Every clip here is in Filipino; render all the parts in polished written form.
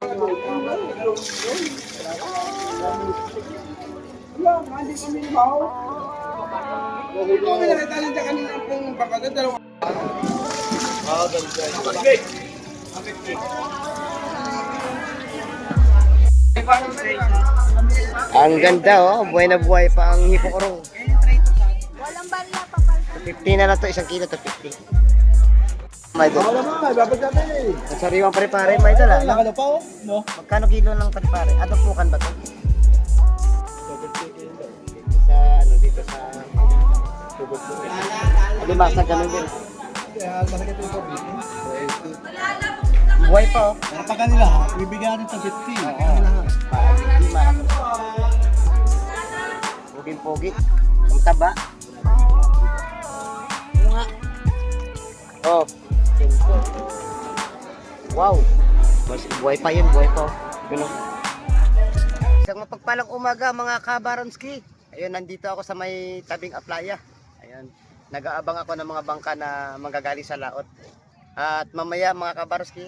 Ang ganda oh, buhay na buhay pa ang hipokrong. Walang barya pa pala. 50 na lang to, 1 kilo to 50. May idol. Ang sariwang pare-pare, may idol ah. No? Magkano kilo ng pare-pare? Ano pukan ba to? Sa ano dito sa Alimasa ganun din. Buhay pa oh. Para pa kanila, bibigyan natin sa 50. Puging-pugi. Ang taba. Oh. Wow. Mas buhay pa yun, buhay pa. Yun. Isang mapagpalang umaga mga kabaronski. Ayun, nandito ako sa may tabing aplaya. Ayun. Nag-aabang ako ng mga bangka na manggagaling sa laot. At mamaya mga kabaronski,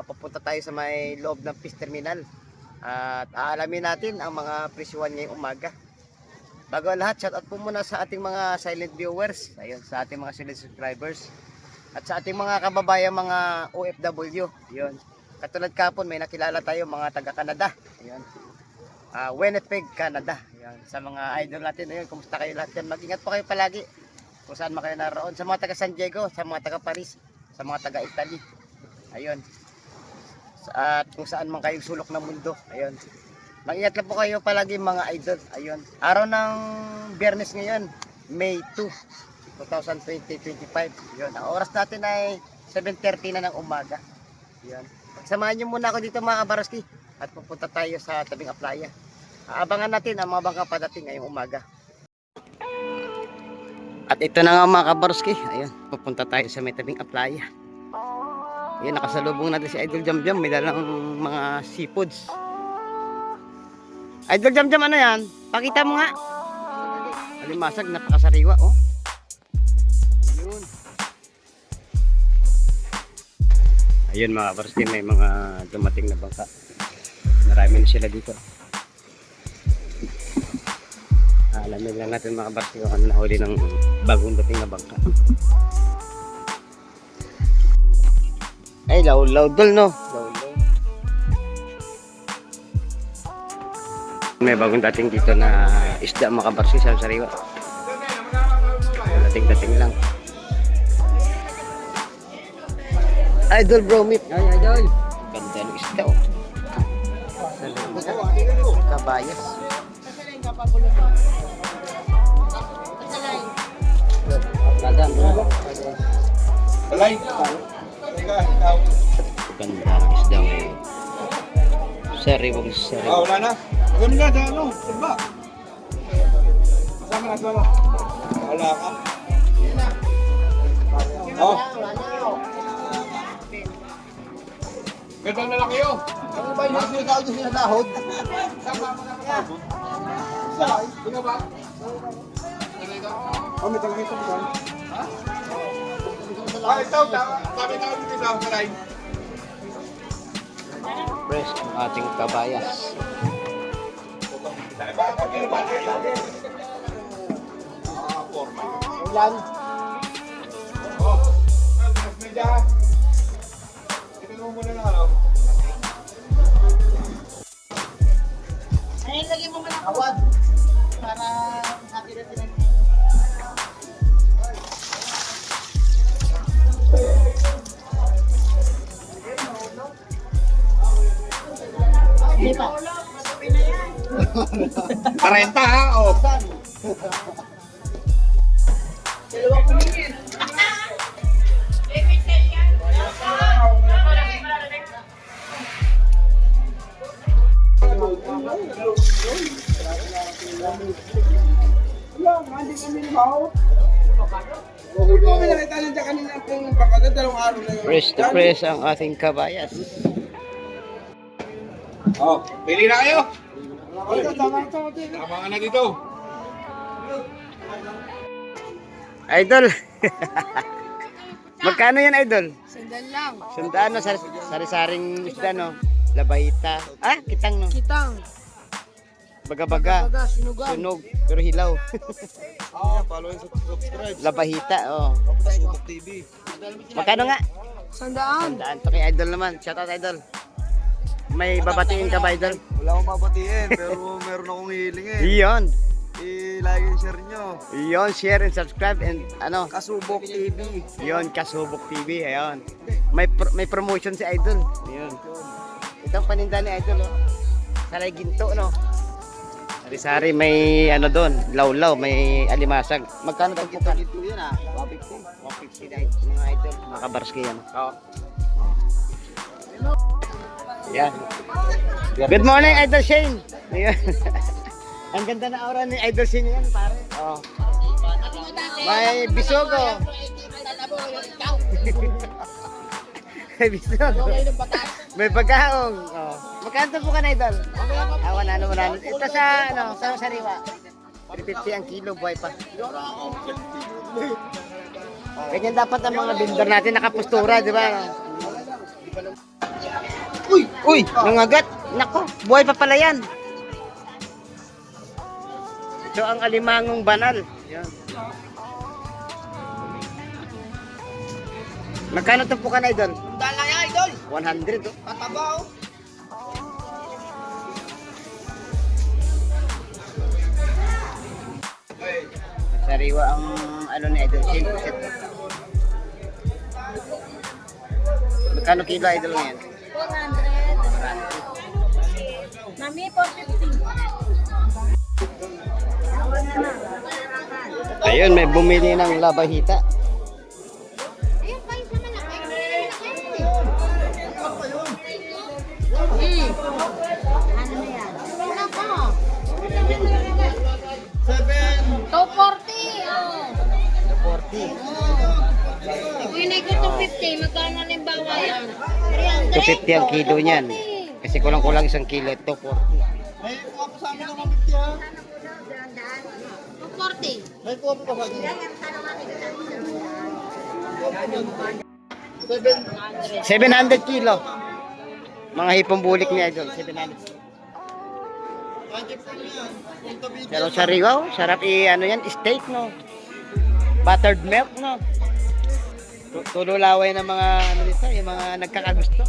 pupunta tayo sa may loob ng fish terminal. At aalamin natin ang mga presyuhan ngayong umaga. Bago ang lahat, shoutout po muna sa ating mga silent viewers. Ayun, sa ating mga silent subscribers. At sa ating mga kababayan, mga OFW. Ayun. Katulad kapon, may nakilala tayo mga taga-Canada. Ayun. Winnipeg, Canada. Ayun. Sa mga idol natin, ayun, kumusta kayo lahat yan? Mag-ingat po kayo palagi kung saan man kayo naroon. Sa mga taga-San Diego, sa mga taga-Paris, sa mga taga-Italy. Ayun. At kung saan man kayong sulok ng mundo. Ayun. Mag-ingat lang po kayo palagi mga idol. Ayun. Araw ng Biyernes ngayon, May 2. 2020-25. Yun. Ang oras natin ay 7:30 na ng umaga. Yun. Samahan niyo muna ako dito mga kabaroski at pupunta tayo sa tabing aplaya. Aabangan natin ang mga bangka padating ngayong umaga. At ito na nga mga kabaroski. Ayun, pupunta tayo sa may tabing aplaya. Ayun, nakasalubong natin si Idol Jamjam. May dalang mga seafoods. Idol Jamjam, ano yan? Pakita mo nga. Alimasag, napakasariwa oh. Ayun mga kabaroski, may mga dumating na bangka. Marami na sila dito. Alamin lang natin mga kabaroski kung ano nahuli ng bagong dating na bangka. Ay, law-dol no? Law-dol. May bagong dating dito na isda mga kabaroski sa sariwa. Dating-dating lang. Idol bro meat. Ay idol. Ganda ng isda oh. Kabayas. Ganda. Alay. Ganda ng isda oh. Sariwang sariwa. Wala na. Maganda na sa ano, diba? Kasama na sa wala ka. Oh. Ganda na lang kayo. Ano ba yung sinatawag doon sinatahod? Sama mo na kapagod. Saan? Tingnan ba? Oh, may talaga ito. Ha? Ito. Sabi tawag dito sa karay. Fresh ang ating kabayas. Ulan. Oh. Medya. Muna na ano. Ay, lagyan mo muna awad para happy na sila. Hindi pa. 40 ha? O. Dalawang kumingin. Fresh to fresh ang ating kabayas. Oh, pili na kayo. Tama ka na dito. Idol. Magkano yan idol? Sandal lang. Sandaan no, sari-saring isda no. Labaita. Ah, kitang no. Kitang. Baga-baga. Baga, sinugan. Sunog, pero hilaw. Follow and subscribe. Labahita, oh. Subok TV. Magkano nga? Sandaan. Tandaan to kay Idol naman. Shout out Idol. May babatiin ka ba Idol? Wala akong mabatiin, pero meron akong hiling eh. Iyon. I-like and share nyo. Iyon, share and subscribe and ano, Kasubok TV. iyon, Kasubok TV, ayun. May promotion si Idol. Ayun. Ito ang paninda ni Idol, oh. Salay ginto, no? Sari-sari may ano doon, lawlaw, may alimasag. Magkano daw po ka? Ito yan ah, 150. 150 na mga Idol, mga kabarski yan. Oo. Yan. Good morning, Idol Shane. Ayan. Ang ganda na aura ni Idol Shane yan, pare. Oh. May bisogo. May bisogo. May pagkaong. Oh. Magkano po ka na, Idol? Awan na naman. Ito sa ano, sa sariwa. 350 ang kilo, buhay pa. Ganyan dapat ang mga vendor natin nakapustura, di ba? Uy, nangagat. Nako, buhay pa pala yan. Ito ang alimangong banal. Yan. Magkano ito po ka na, Idol? Dala ya, Idol. 100. Oh. Katabaw. Sariwa ang ano ni Idol. Set. Magkano kilo, Idol, ngayon? 400. Mami, 450. Ayun, may bumili ng labahita. Ayun pa yung sa malaki. Ano na yan? Ano ko? 240. Oh. 40. Kung inay ko 250, magkano na yung bawa yan? 300. 250 ang kilo niyan. Kasi kulang-kulang isang kilo. Ito, 40. May kuha po sa amin ng 150 ha. 240. May kuha po sa akin. 700 kilo. Mga hipong bulik ni Idol. 700. Pero sariwa, oh. Sarap ano yan, steak, no? Buttered milk, no? Tululaway ng mga ano dito, yung mga nagkakagusto.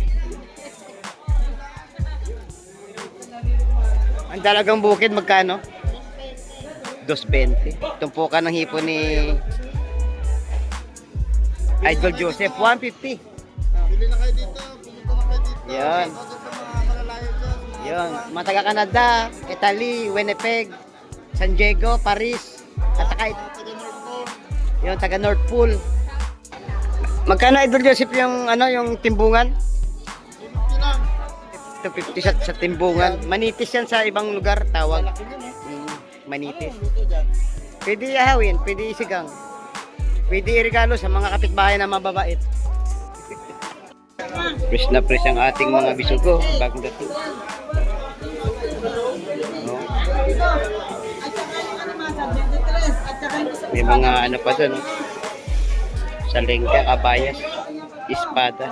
Ang dalagang bukid magkano? 220. Tumpukan ng hipo ni Idol Joseph, 150. Bili na kayo dito. Pumunta na kayo dito. Yan. Shout out sa mga malalayo dyan. Yun, mga taga Canada, Italy, Winnipeg, San Diego, Paris, at saka yun, taga North Pole. Magkano, Idol Joseph, yung ano, yung timbungan? 250 sa timbungan. Manitis yan sa ibang lugar, tawag. Manitis. Pwede ihawin, pwede isigang. Pwede iregalo sa mga kapitbahay na mababait. Fresh na fresh ang ating mga bisugo, bagong dating. No? May mga ano pa doon, no? Salengka, kabayas, espada.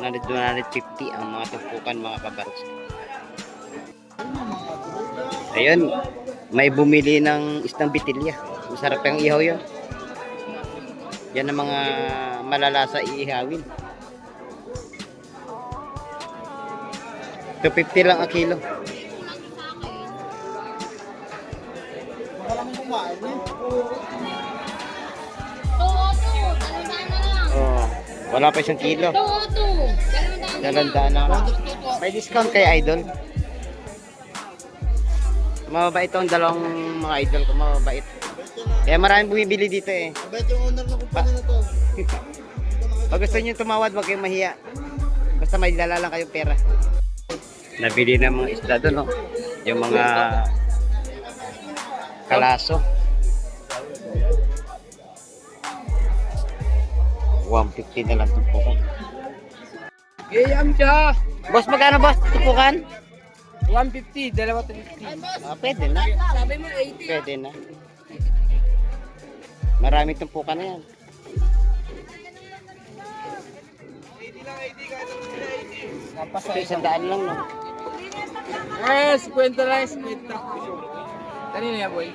100-150 ang mga tumpukan, mga kabarks. Ayun, may bumili ng isang bitilya. Masarap yung ihaw yun. Yan ang mga malalasa iihawin. 250 lang ang kilo. Oh, wala pa isang kilo. 200 na. May discount kay Idol. Mababait itong dalawang mga idol ko, mababait. Kaya maraming bumibili dito eh. Mabait yung owner ng kumpanya na to. Pag gusto nyo tumawad, wag kayong mahiya. Basta may dala lang kayong pera. Nabili na mga isda doon, no? Yung mga kalaso. 150 na lang tupukan. Gayam siya. Boss, magkano boss? Tupukan? 150, dalawa 250. Ah, pwede na. Sabi mo 80. Pwede na. Maraming tumpukan na yan. Isang daan lang, no? Eh, 50 lang, 50. Kanina yan, boy.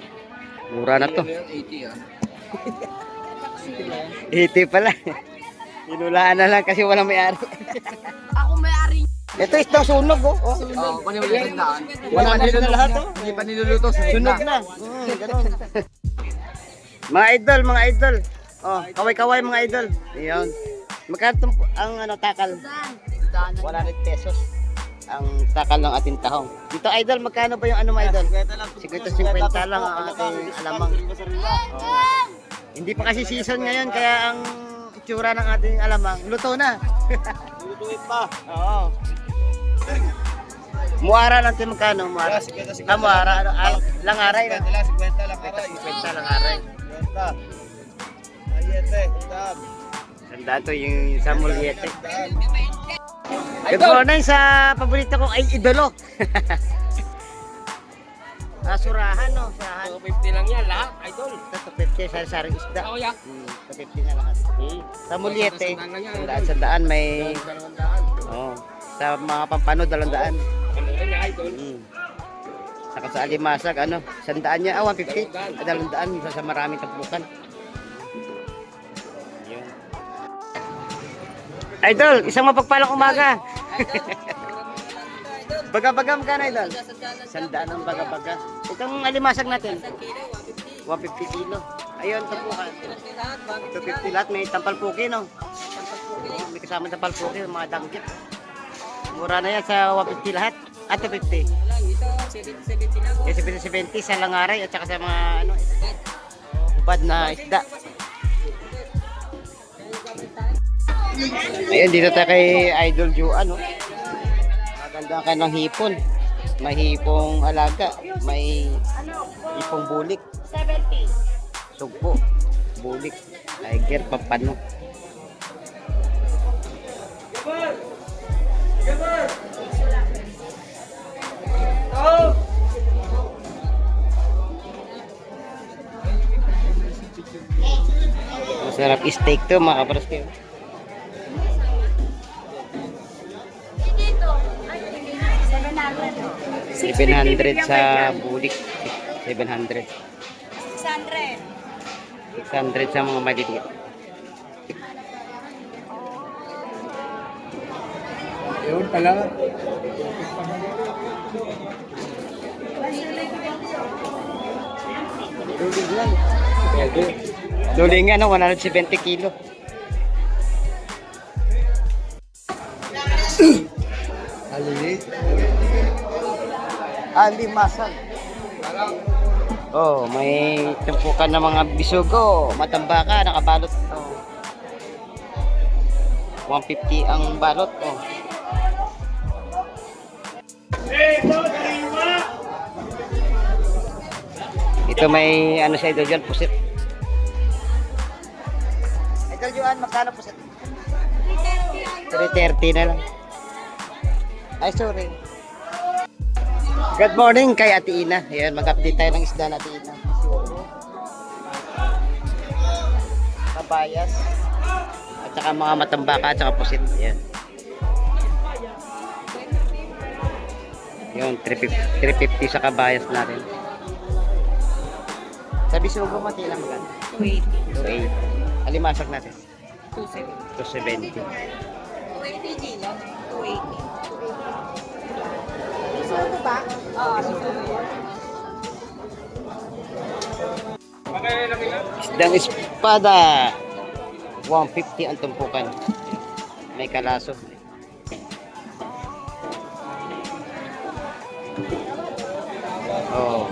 Mura na to. 80 ah. 80 pala. Inulaan na lang kasi walang may-ari. Ako may-ari. Ito isang sunog, oh. Oh. Oo, kunin mo yung sandaan. Wala na lahat, oh. Hindi pa niluluto. Sunog na. Ganun. Mga idol, mga idol. Oh, kaway-kaway mga idol. Ayun. Magkano ang ano takal? 100 pesos. Ang takal ng ating tahong. Dito idol, magkano ba yung ano mga idol? 50 lang ang ating alamang. Oh. Hindi pa kasi season ngayon kaya ang itsura ng ating alamang luto na. Lutuin pa. Oo. Muara lang tayo magkano? Muara. Muara. Ano, langaray na. 50 lang para. 50 langaray. 50. Ayete, dam. Tandaan to yung Samuel Yete. Good morning sa paborito kong ay idolo. Surahan no, surahan. 250 lang yan lahat, idol. 250 sa saring isda. Oo, yak. 250 na lahat. Samuel Yete. Sandaan may sa mga pampano 200. Ano niya, idol? Saka sa alimasag ano, 100 niya, 150. 200 sa maraming tampukan. Idol, isang mapagpalang umaga. Baga-baga magkano idol? 100 ang baga-baga. Itong alimasag natin. 150 kilo. Ayun, tampukan. 250 lahat. May tampalpuki, no? May kasama tampalpuki, mga danggit. Mura na yan sa 150 lahat. At 250. Ito 70 sa langaray at saka sa mga ano, ubad na isda. Ayun, dito tayo kay Idol Juan, no? Maganda ka ng hipon. May hipong alaga. May hipong bulik. 70. Sugpo. Bulik. Tiger, papano. Masarap steak to mga kapraske. 700 sa bulik. 700. 600. 600 sa mga maliliit. Yun pala. Tulingan, no? 170 kilo. Alilit. Alimasag. Oh, may tumpukan ng mga bisugo, matambaka, nakabalot. Oh. 150 ang balot. Oh. Ito may ano sa idol dyan, pusit. Idol Juan, magkano pusit? 330 na lang. Ay, sorry. Good morning kay Ate Ina. Ayan, mag-update tayo ng isda na Ate Ina. Kabayas. At saka mga matambaka at saka pusit. Ayan. Yun, 350 sa kabayas natin. Sa bisugo mo, tila magkano? 280. 280. Alimasag natin? 270. 270. 280 kilo. 280. Isdang espada 150 ang tumpukan. May kalaso. Oh.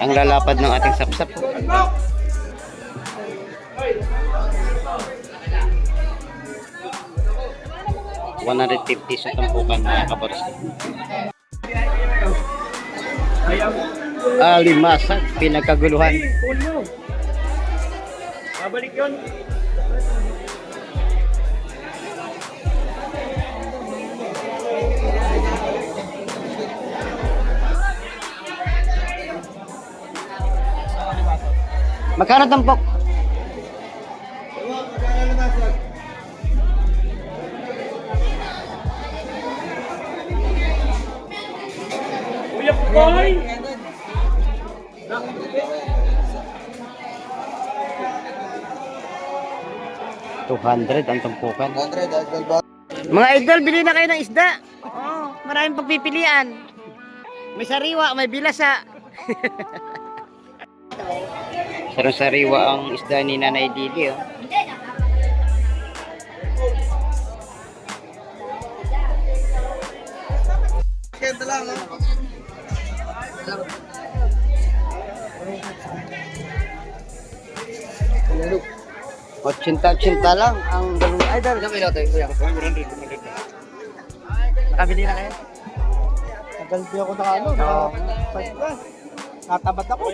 Ang lalapad ng ating sapsap. $150 sa tumpukan mga kabaros. Alimasag, pinagkaguluhan. Babalik yun. Magkano tampok? Kuya Boy! 200 ang tumpukan. 100, idol ba? Mga idol, bili na kayo ng isda. Oh, maraming pagpipilian. May sariwa, may bilasa. Sarong-sariwa ang isda ni Nanay Didi, oh. Kenta lang, oh. 80 lang ang dalawang idol. Ilang kilo tayo, kuya? 100. Nakabili na kayo? Tagal di ako naka ano, Oo. natabat ako.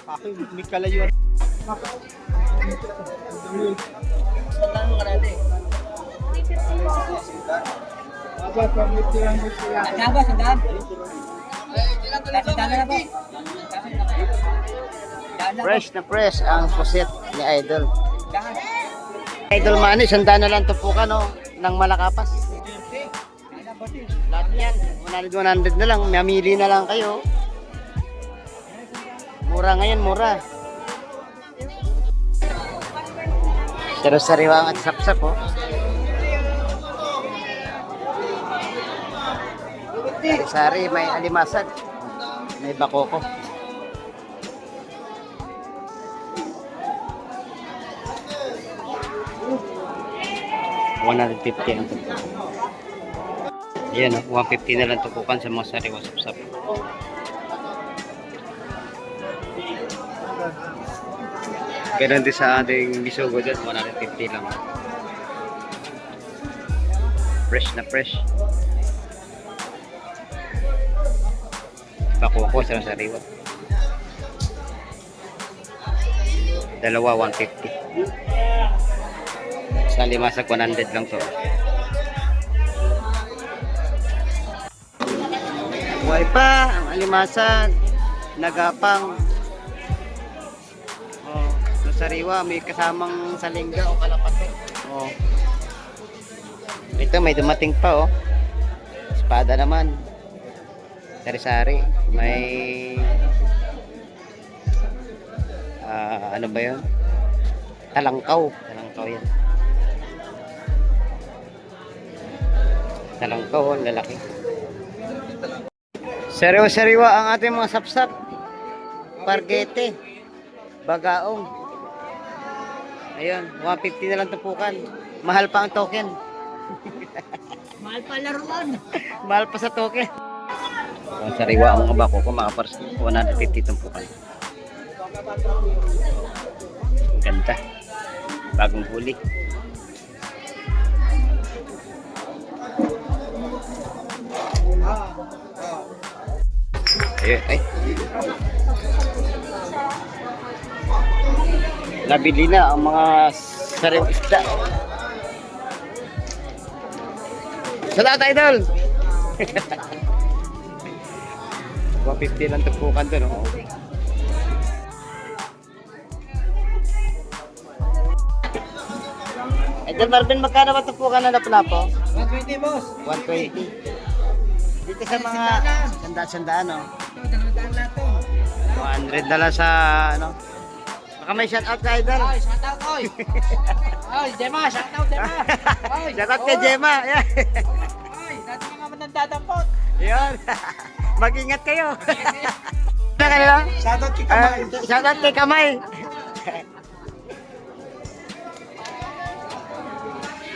Ako may kalayuan. Fresh na fresh ang puset ni Idol. Idol Manny, sandaan na lang tupukan, no, ng Malakapas. Lahat yan, 100 na lang, mamili na lang kayo. Mura ngayon, mura. Sariwang at sapsap, oh. Sari, may alimasag, may bakoko. $150 ang tupukan. Ayan, oh, $150 na lang tupukan sa mga sariwa sapsap. Ganun din sa ating bisugo dyan, 150 lang. Fresh na fresh. Bakoko sa sariwa. Dalawa, 150. Sa limasag, 100 lang to. Buhay pa ang alimasag, nagapang. Oh, sa sariwa may kasamang salingga o kalapate. Oh. Ito may dumating pa, oh. Espada naman. Sari-sari. May ano ba 'yon? Talangkaw. Talangkaw 'yan. Talangkaw, oh, lalaki. Sariwa-sariwa ang ating mga sapsap. Pargete. Bagaong. Ayun, 150 na lang tupukan. Mahal pa ang token. Mahal pa laruan. Mahal pa sa token. Sariwa ang mga bako ko, mga pars, 150 tumpukan. Ang ganda. Bagong huli. Ayun, ay. Nabili na ang mga sariwang isda. Salamat, Idol! 150 lang tupukan doon, oh. Idol Marvin, magkano ba tupukan na lapu-lapo? 120, boss. 120. Dito sa mga sandaan, oh. 100 na lang sa, ano. Baka may shoutout ka, Idol. Oy, shout out, oy. Oy, Gemma, shout out, Gemma. Oy, Shoutout kay Gemma. Yan. Oy, dati nga naman nagdadampot. Yun. Mag-ingat kayo. Na kayo? Shout out kay Kamay. Shoutout kay Kamay.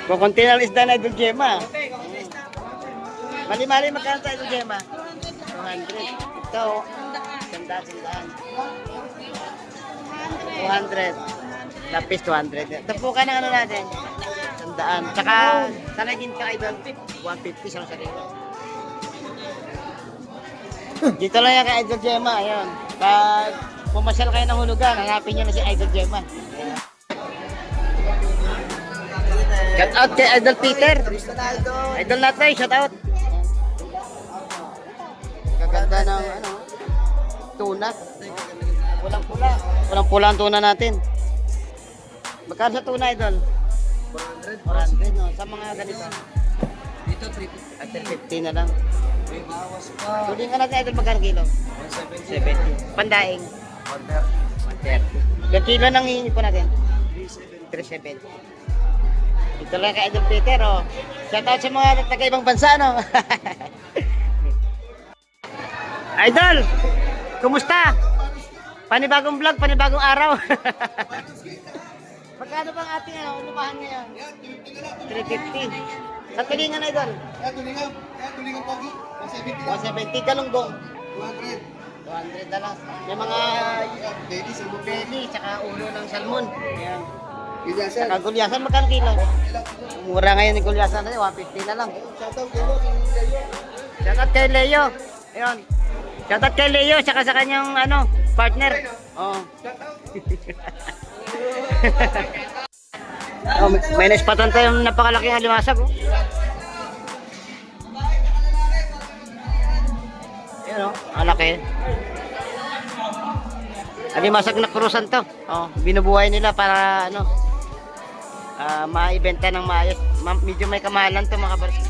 Kukunti na lang isda na Idol Gemma. Mali-mali magkano sa Idol Gemma? 200. Ito, sandaan. 200. Lapis 200. Tapukan ng ano natin? Sandaan. Tsaka, talagin ka Idol. 150 sa sarili. Dito lang yan kay Idol Gemma. Ayun. Pag pumasyal kayo ng hulugan, hanapin nyo na si Idol Gemma. Shout out kay Idol Peter. Idol Natray, shout out. Gaganda ng ano, tuna. Pulang-pula. Pulang-pula ang tuna natin. Magkano sa tuna, Idol? 400 no. Sa mga ganito. Dito, 350. At 350 na lang. May bawas pa. Tuloy nga natin idol magkano kilo? 170. 70. Pandaing. 130. 130. Yung kilo nang hihingi po natin? 370. Ito lang kay Idol Peter, oh. Shout out sa mga taga-ibang bansa, no? Idol! Kumusta? Panibagong vlog, panibagong araw. Magkano bang ating lumahan ngayon? 350. Sa tulingan, Idol? Tulingan pogi. 170 galunggong. 200. 200 na lang. May mga belly, tsaka ulo ng salmon. Ayan. Gulyasan. Saka gulyasan, magkano kilo? Mura ngayon yung gulyasan natin, 150 na lang. Shoutout kayo. Shoutout kay Leo. Ayun. Shoutout kay Leo, tsaka sa kanyang partner. Oo. Oh, may naispatan tayong napakalaking alimasag. Oh. Ayun oh, ang laki. Alimasag na krusan to. Oh, binubuhay nila para maibenta ng maayos. Medyo may kamahalan to mga kabaris.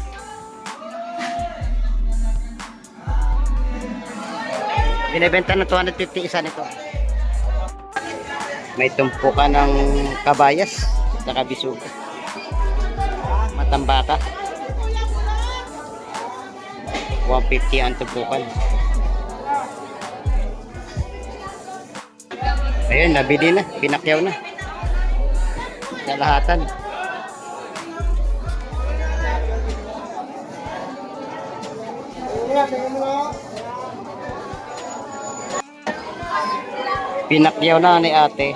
Binibenta ng 250 isa nito. May tumpukan ng kabayas at bisugo. Matambaka. 150 ang tumpukan. Ayun, nabili na, pinakyaw na. Sa lahatan. Pinakyaw na ni ate.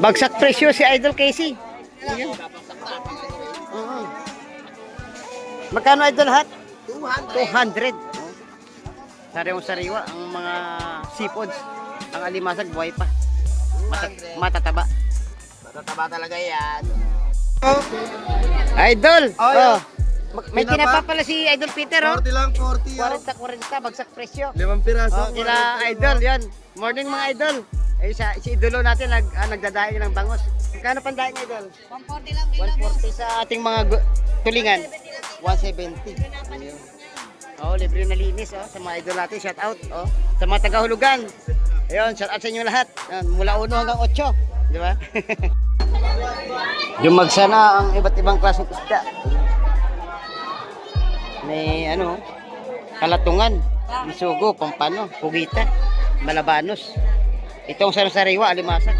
Bagsak presyo si Idol Casey. Ayan. Magkano Idol lahat? 200. Sariwang-sariwa ang mga seafoods. Ang alimasag buhay pa. Matataba. Matataba talaga yan. Idol. Oh, Oh. May Tinapa? tinapa pala si Idol Peter, oh. 40 lang, 40. 40-40 bagsak presyo. 5 piraso. Oh, sila Idol, yan. Morning mga Idol. Eh, si idolo natin nagdadaing ng bangos. Magkano pandaing Idol? 140 lang kilo. 140 sa ating mga tulingan. 170. Ayun. Oh, libre na linis sa mga idol natin. Shout out sa mga taga-Hulugan. Ayun, shout out sa inyo lahat. Mula 1 hanggang 8, di ba? Dumagsa na ang iba't ibang klaseng isda. May kalatungan, bisugo, pampano, pugita, malabanos. Itong sariwa, alimasag.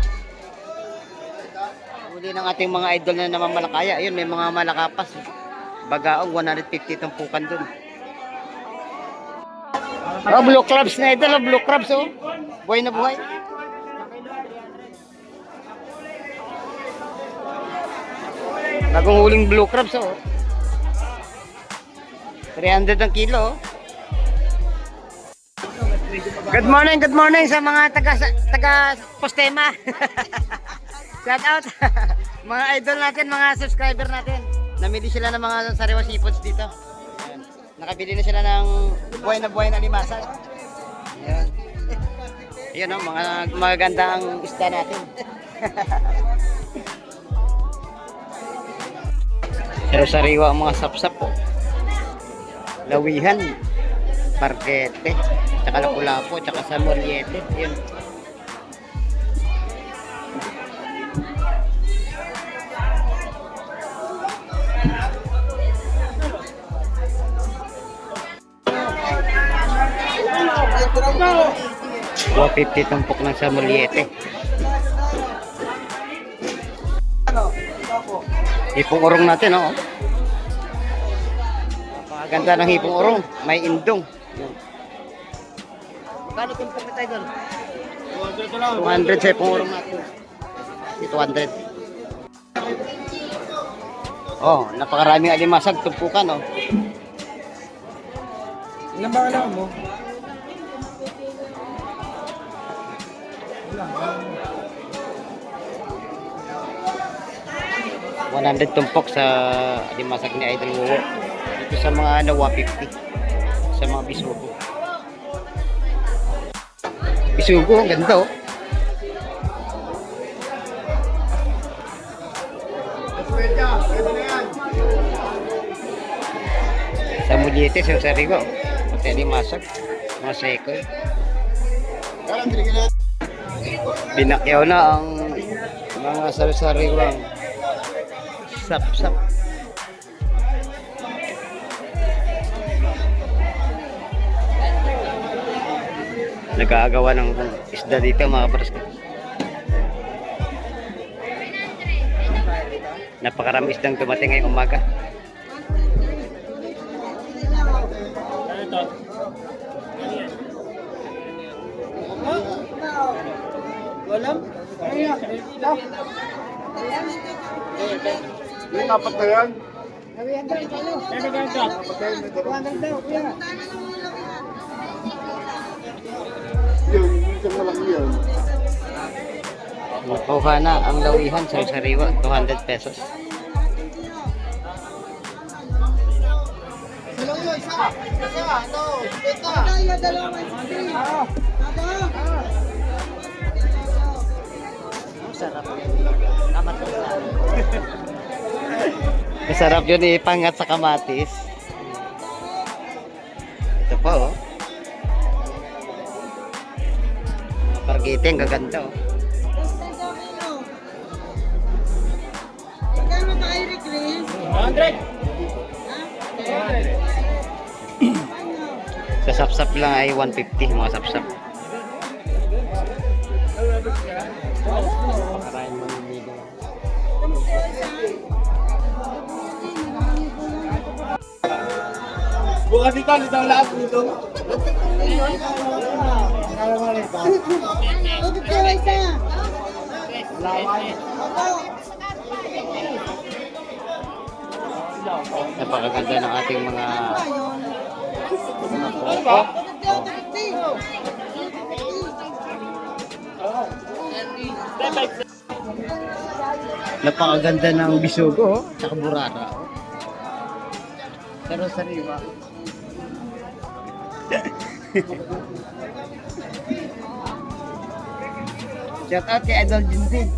Uli ng ating mga idol na namamalakaya. Ayun, may mga malakapas. Bagaong 150 tumpukan dun. Oh, blue crabs na idol. Oh, blue crabs, oh. Buhay na buhay. Bagong huling blue crabs, oh. 300 ang kilo, oh. Good morning sa mga taga Postema. Shout out. Mga idol natin, mga subscriber natin. Namili sila ng mga sariwa seafoods dito. Ayan. Nakabili na sila ng buhay na limasag. Ayan. Ayan oh, mga magaganda ang isda natin. Sariwa ang mga sapsap po. Lawihan, parkete, tsaka lapu-lapu, tsaka sa moriete. Yun. Wow, 50 tumpok ng sa moriete. Hipong urong natin, oh. Ganda ng hipong urong, may indong. Magkano tumpok na tayo doon? 200 sa hipong urong natin. 200. Oh, napakaraming alimasag tumpukan, oh. Ilan ba kailangan mo? 100 tumpok sa alimasag ni Idol Wowo. Dito sa mga 150 sa mga bisugo. bisugo, ang ganda oh. Sa Mulyetes yung sarigo. Pwede masak. Masekoy. Binakyaw na ang mga sari-sariwang sap-sap. Nag-aagawa ng isda dito mga kabarski. Napakarami isdang dumating ngayong umaga. Yung apat na yan. Yun, isang malaki yan. Nakuha na ang lawihan sa sariwa, 200 pesos. Sarap. Masarap yun ipangat sa kamatis. Ito pa oh. Pargite, ang gaganda oh. Magkano tayo, Chris? 100. Sa sapsap lang ay 150 mga sapsap. Pakarain mo yung video. Bukas ito, litang lahat dito. Bakit kayo isa? Napakaganda ng ating mga napakaganda ng bisugo, tsaka burara. Pero sariwa. Shout out kay Idol Jinjin.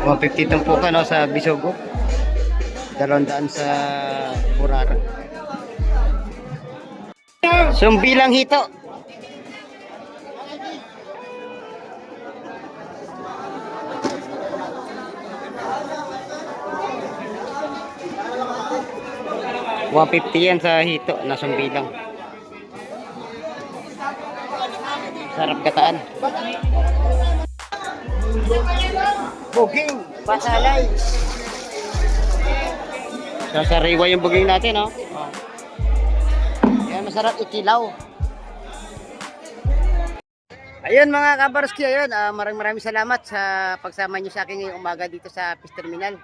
Oh, 50 itong puka no, sa Bisugo. 200 sa Burara. Sumbi lang hito. $150 yan sa hito na sumbi lang. Sarap kataan. Buging, pasalay. So, sariwa yung buging natin, no? Oh. Yan, masarap ikilaw. Ayun mga kabarski, ayun, maraming salamat sa pagsama nyo sa akin ngayong umaga dito sa Fish Terminal.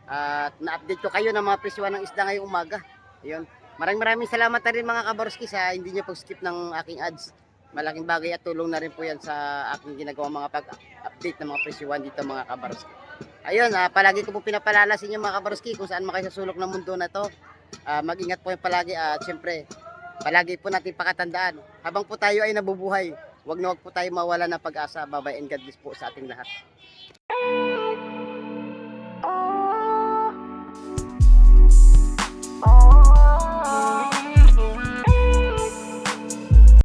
At na-update ko kayo ng mga presyuhan ng isda ngayong umaga. Ayun, maraming salamat na rin mga kabarski sa hindi nyo pag-skip ng aking ads. Malaking bagay at tulong na rin po yan sa aking ginagawa mga pag-update ng mga presyuhan dito mga kabarski. Ayun, palagi ko po pinapalala sa inyo mga kabarski kung saan makayo sa sulok ng mundo na to. Mag-ingat po yung palagi at syempre, palagi po natin pakatandaan. Habang po tayo ay nabubuhay, wag na wag po tayo mawala ng pag-asa. Bye-bye and God bless po sa ating lahat.